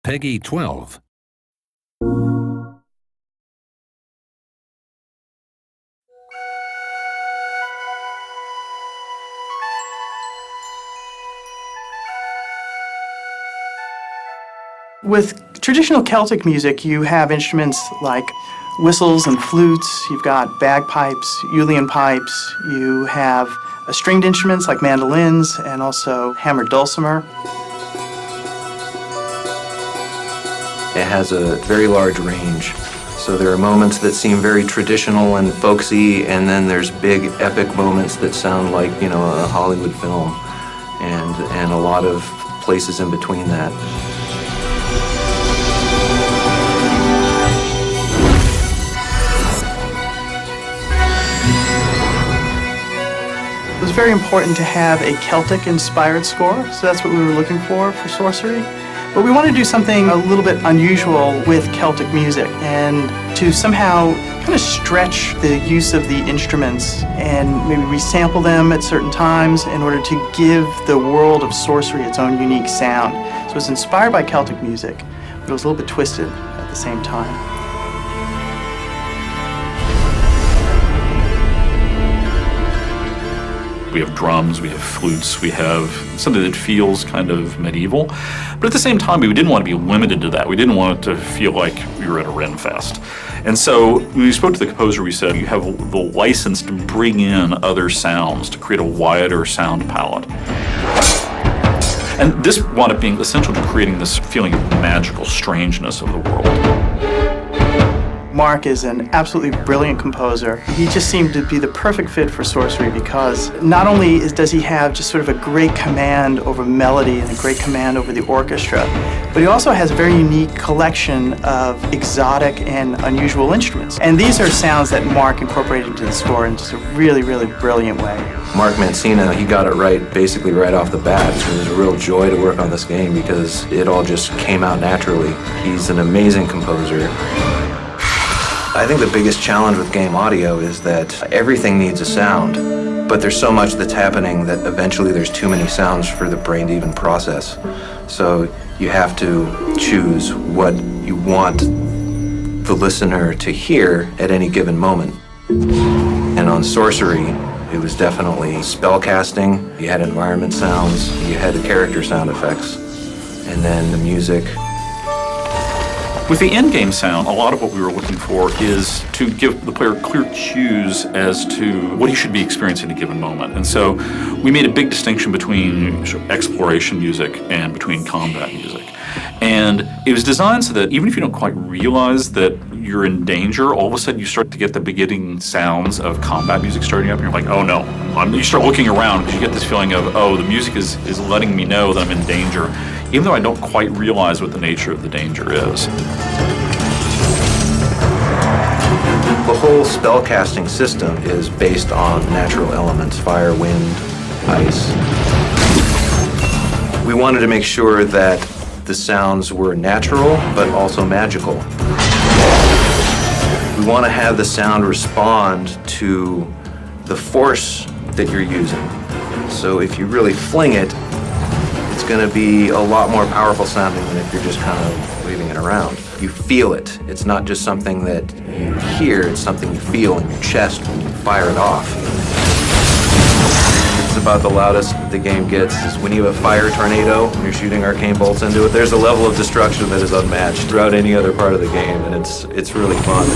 Peggy 12. With traditional Celtic music, you have instruments like whistles and flutes, you've got bagpipes, Uilleann pipes, you have stringed instruments like mandolins and also hammered dulcimer. It has a very large range. So there are moments that seem very traditional and folksy, and then there's big epic moments that sound like, a Hollywood film, and a lot of places in between that. It was very important to have a Celtic-inspired score, so that's what we were looking for Sorcery. But we want to do something a little bit unusual with Celtic music and to somehow kind of stretch the use of the instruments and maybe resample them at certain times in order to give the world of Sorcery its own unique sound. So it was inspired by Celtic music, but it was a little bit twisted at the same time. We have drums, we have flutes, we have something that feels kind of medieval. But at the same time, we didn't want to be limited to that. We didn't want it to feel like we were at a Ren Fest. And so when we spoke to the composer, we said, you have the license to bring in other sounds, to create a wider sound palette. And this wound up being essential to creating this feeling of magical strangeness of the world. Mark is an absolutely brilliant composer. He just seemed to be the perfect fit for Sorcery because not only does he have just sort of a great command over melody and a great command over the orchestra, but he also has a very unique collection of exotic and unusual instruments. And these are sounds that Mark incorporated into the score in just a really, really brilliant way. Mark Mancina, he got it right basically right off the bat. It was a real joy to work on this game because it all just came out naturally. He's an amazing composer. I think the biggest challenge with game audio is that everything needs a sound, but there's so much that's happening that eventually there's too many sounds for the brain to even process. So you have to choose what you want the listener to hear at any given moment. And on Sorcery, it was definitely spell casting, you had environment sounds, you had the character sound effects, and then the music. With the end-game sound, a lot of what we were looking for is to give the player clear cues as to what he should be experiencing at a given moment. And so we made a big distinction between exploration music and between combat music. And it was designed so that even if you don't quite realize that you're in danger, all of a sudden you start to get the beginning sounds of combat music starting up, and you're like, oh no. You start looking around because you get this feeling of, oh, the music is letting me know that I'm in danger, even though I don't quite realize what the nature of the danger is. The whole spellcasting system is based on natural elements, fire, wind, ice. We wanted to make sure that the sounds were natural, but also magical. We want to have the sound respond to the force that you're using. So if you really fling it, it's going to be a lot more powerful sounding than if you're just kind of waving it around. You feel it. It's not just something that you hear, it's something you feel in your chest when you fire it off. It's about the loudest the game gets is when you have a fire tornado and you're shooting arcane bolts into it. There's a level of destruction that is unmatched throughout any other part of the game, and it's really fun.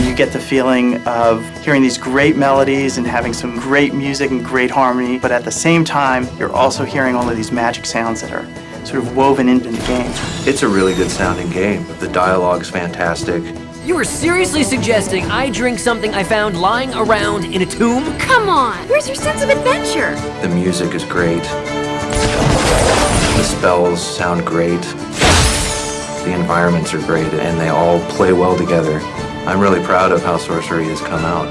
You get the feeling of hearing these great melodies and having some great music and great harmony, but at the same time, you're also hearing all of these magic sounds that are sort of woven into the game. It's a really good sounding game. The dialogue's fantastic. You are seriously suggesting I drink something I found lying around in a tomb? Come on, where's your sense of adventure? The music is great. The spells sound great. The environments are great, and they all play well together. I'm really proud of how Sorcery has come out.